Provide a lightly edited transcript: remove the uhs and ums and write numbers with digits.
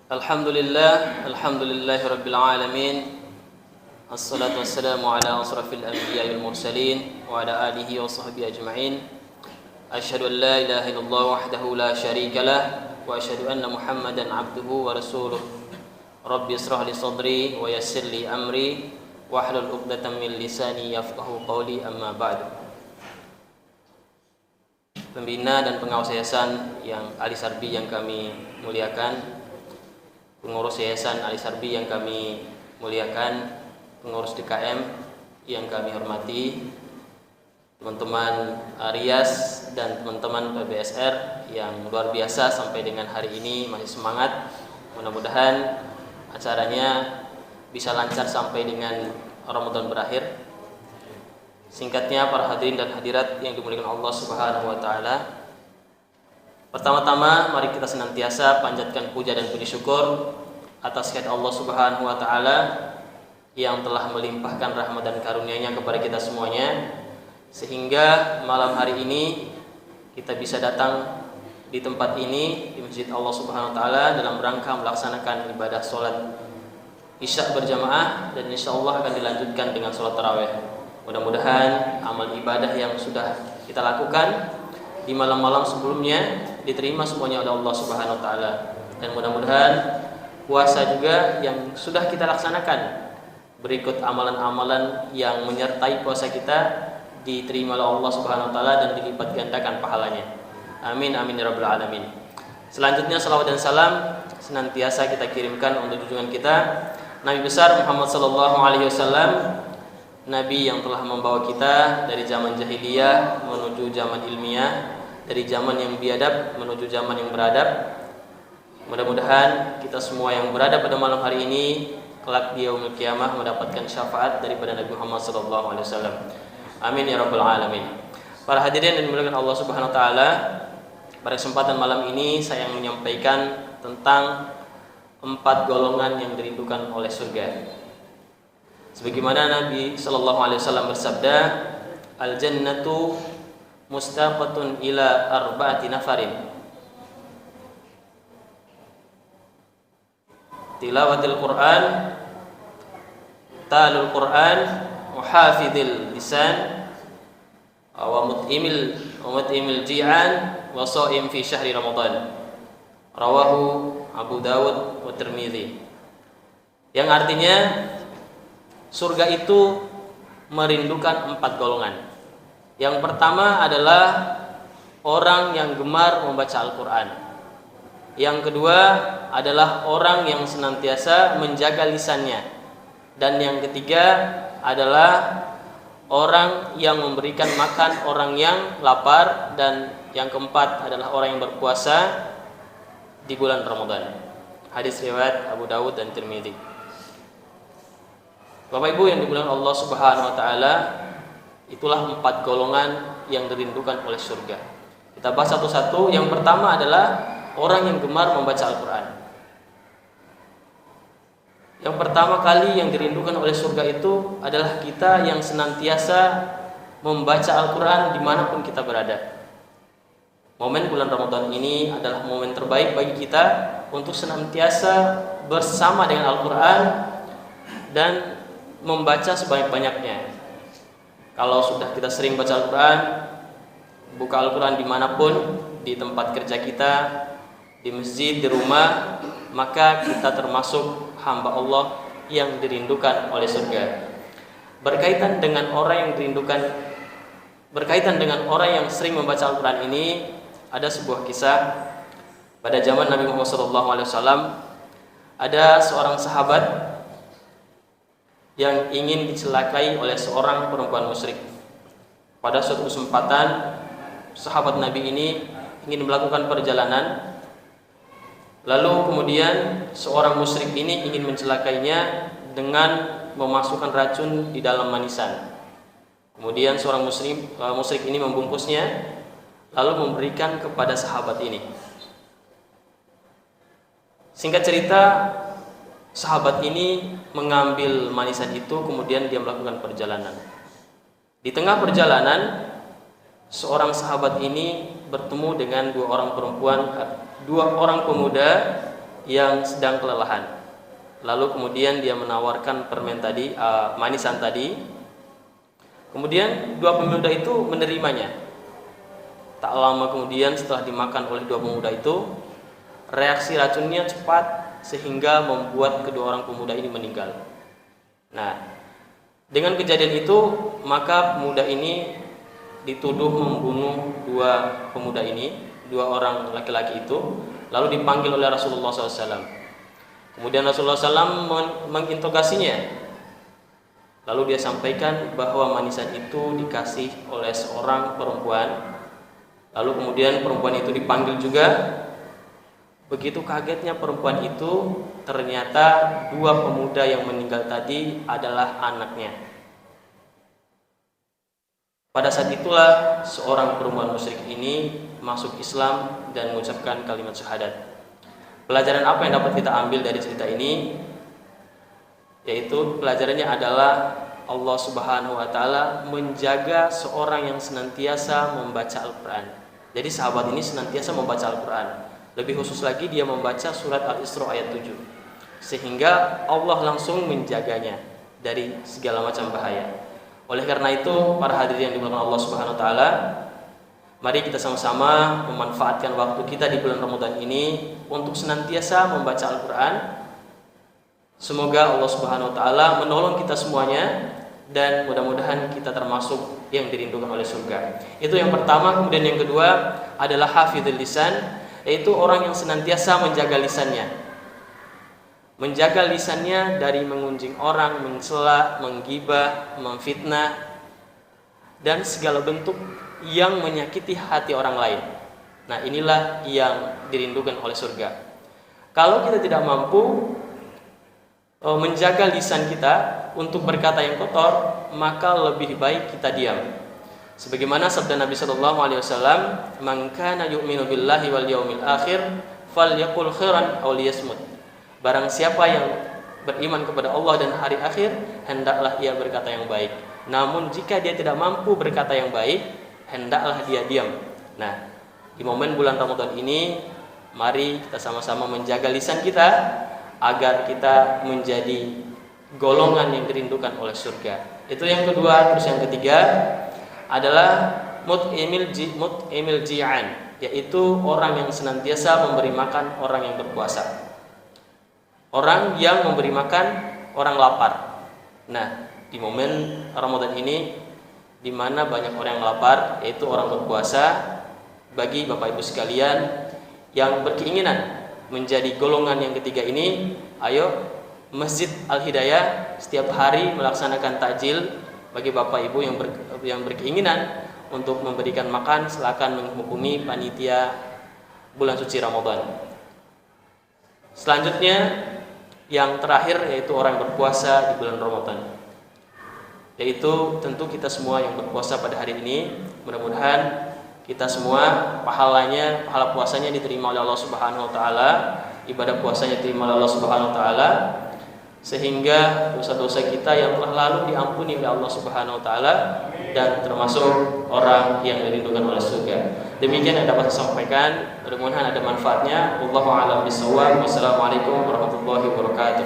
Alhamdulillahirabbil alamin. Assalatu wassalamu ala asrafil anbiya'i wal mursalin wa ala alihi wa sahbihi ajma'in. Asyhadu an la ilaha illallah wahdahu la syarika lah wa asyhadu anna Muhammadan abduhu wa rasuluh. Rabbi israh li sadri wa yassir li amri wahlul 'uqdatam min lisani yafqahu qawli, amma ba'du. Pembina dan pengawas yayasan yang Ali Sarbi yang kami muliakan, pengurus yayasan Ali Sarbi yang kami muliakan, pengurus DKM yang kami hormati, teman-teman Rias dan teman-teman PBSR yang luar biasa sampai dengan hari ini masih semangat. Mudah-mudahan acaranya bisa lancar sampai dengan Ramadan berakhir. Singkatnya, para hadirin dan hadirat yang dimuliakan Allah Subhanahu wa taala. Pertama-tama mari kita senantiasa panjatkan puja dan puji syukur atas kehadirat Allah Subhanahu wa taala yang telah melimpahkan rahmat dan karunia-Nya kepada kita semuanya, sehingga malam hari ini kita bisa datang di tempat ini, di Masjid Allah Subhanahu wa taala, dalam rangka melaksanakan ibadah salat Isya berjamaah, dan insyaallah akan dilanjutkan dengan salat tarawih. Mudah-mudahan amal ibadah yang sudah kita lakukan di malam-malam sebelumnya diterima semuanya oleh Allah Subhanahu wa taala, dan mudah-mudahan puasa juga yang sudah kita laksanakan berikut amalan-amalan yang menyertai puasa kita diterima oleh Allah Subhanahu wa taala dan dilipat gandakan pahalanya. Amin amin ya rabbal alamin. Selanjutnya salawat dan salam senantiasa kita kirimkan untuk junjungan kita Nabi besar Muhammad sallallahu alaihi wasallam, Nabi yang telah membawa kita dari zaman jahiliyah menuju zaman ilmiah, dari zaman yang biadab menuju zaman yang beradab. Mudah-mudahan kita semua yang berada pada malam hari ini kelak di yaumul qiyamah mendapatkan syafaat daripada Nabi Muhammad sallallahu alaihi wasallam. Amin ya rabbal alamin. Para hadirin yang dimuliakan Allah Subhanahu wa taala, pada kesempatan malam ini saya menyampaikan tentang 4 golongan yang dirindukan oleh surga. Sebagaimana Nabi sallallahu alaihi wasallam bersabda, al-jannatu mustaqatun ila arba'ati nafarin. Tilawatil Quran, talul Quran, muhafidil lisan, wa mut'imil ji'an, wa sha'im fi syahri Ramadan. Rawahu Abu Dawud wa Tirmidzi. Yang artinya surga itu merindukan 4 golongan. Yang pertama adalah orang yang gemar membaca Al-Quran. Yang kedua adalah orang yang senantiasa menjaga lisannya. Dan yang ketiga adalah orang yang memberikan makan orang yang lapar. Dan yang keempat adalah orang yang berpuasa di bulan Ramadan. Hadis riwayat Abu Dawud dan Tirmidzi. Bapak Ibu yang dimuliakan Allah Subhanahu wa taala, itulah 4 golongan yang dirindukan oleh surga. Kita bahas satu-satu. Yang pertama adalah orang yang gemar membaca Al-Quran. Yang pertama kali yang dirindukan oleh surga itu adalah kita yang senantiasa membaca Al-Quran dimanapun kita berada. Momen bulan Ramadan ini adalah momen terbaik bagi kita untuk senantiasa bersama dengan Al-Quran dan membaca sebanyak-banyaknya. Kalau sudah kita sering baca Al-Quran, buka Al-Quran dimanapun, di tempat kerja kita, di masjid, di rumah, maka kita termasuk hamba Allah yang dirindukan oleh surga. Berkaitan dengan orang yang sering membaca Al-Quran ini, ada sebuah kisah. Pada zaman Nabi Muhammad SAW, ada seorang sahabat yang ingin dicelakai oleh seorang perempuan musyrik. Pada suatu kesempatan, sahabat Nabi ini ingin melakukan perjalanan, lalu kemudian seorang musyrik ini ingin mencelakainya dengan memasukkan racun di dalam manisan. Kemudian seorang musyrik ini membungkusnya, lalu memberikan kepada sahabat ini. Singkat cerita, sahabat ini mengambil manisan itu, kemudian dia melakukan perjalanan. Di tengah perjalanan, seorang sahabat ini bertemu dengan dua orang pemuda yang sedang kelelahan. Lalu kemudian dia menawarkan permen tadi, manisan tadi. Kemudian dua pemuda itu menerimanya. Tak lama kemudian setelah dimakan oleh dua pemuda itu, reaksi racunnya cepat sehingga membuat kedua orang pemuda ini meninggal. Nah, dengan kejadian itu maka pemuda ini dituduh membunuh dua pemuda ini, dua orang laki-laki itu, lalu dipanggil oleh Rasulullah SAW. Kemudian Rasulullah SAW menginterogasinya. Lalu dia sampaikan bahwa manisan itu dikasih oleh seorang perempuan. Lalu kemudian perempuan itu dipanggil juga. Begitu kagetnya perempuan itu, ternyata dua pemuda yang meninggal tadi adalah anaknya. Pada saat itulah seorang perempuan musyrik ini masuk Islam dan mengucapkan kalimat syahadat. Pelajaran apa yang dapat kita ambil dari cerita ini? Yaitu pelajarannya adalah Allah Subhanahu wa taala menjaga seorang yang senantiasa membaca Al-Qur'an. Jadi sahabat ini senantiasa membaca Al-Qur'an. Lebih khusus lagi dia membaca surat Al-Isra ayat 7. Sehingga Allah langsung menjaganya dari segala macam bahaya. Oleh karena itu, para hadirin yang dimuliakan Allah Subhanahu wa taala, mari kita sama-sama memanfaatkan waktu kita di bulan Ramadan ini untuk senantiasa membaca Al-Quran. Semoga Allah Subhanahu wa taala menolong kita semuanya dan mudah-mudahan kita termasuk yang dirindukan oleh surga. Itu yang pertama. Kemudian yang kedua adalah hafizul lisan, yaitu orang yang senantiasa menjaga lisannya. Menjaga lisannya dari mengunjing orang, mencela, menggibah, memfitnah, dan segala bentuk yang menyakiti hati orang lain. Nah, inilah yang dirindukan oleh surga. Kalau kita tidak mampu menjaga lisan kita untuk berkata yang kotor, maka lebih baik kita diam. Sebagaimana sabda Nabi sallallahu alaihi wasallam, "Man kana yu'minu billahi wal yaumil akhir falyaqul khairan aw liyasmut." Barang siapa yang beriman kepada Allah dan hari akhir, hendaklah ia berkata yang baik. Namun jika dia tidak mampu berkata yang baik, hendaklah dia diam. Nah, di momen bulan Ramadan ini, mari kita sama-sama menjaga lisan kita agar kita menjadi golongan yang dirindukan oleh surga. Itu yang kedua. Terus yang ketiga adalah mut'imil ji'an, yaitu orang yang senantiasa memberi makan orang yang berpuasa. Orang yang memberi makan orang lapar. Nah, di momen Ramadan ini, di mana banyak orang yang lapar, yaitu orang berpuasa, bagi Bapak Ibu sekalian yang berkeinginan menjadi golongan yang ketiga ini, ayo Masjid Al-Hidayah setiap hari melaksanakan takjil bagi Bapak Ibu yang berkeinginan untuk memberikan makan. Silakan menghubungi panitia bulan suci Ramadan. Selanjutnya yang terakhir yaitu orang yang berpuasa di bulan Ramadan, yaitu tentu kita semua yang berpuasa pada hari ini, mudah-mudahan kita semua pahala puasanya diterima oleh Allah Subhanahu wa taala, ibadah puasanya diterima oleh Allah Subhanahu wa taala, sehingga dosa-dosa kita yang telah lalu diampuni oleh Allah Subhanahu wa taala dan termasuk orang yang dirindukan oleh surga. Demikian yang dapat saya sampaikan, mudah-mudahan ada manfaatnya. Wallahu a'lam bishawab. Wassalamualaikum warahmatullahi wabarakatuh.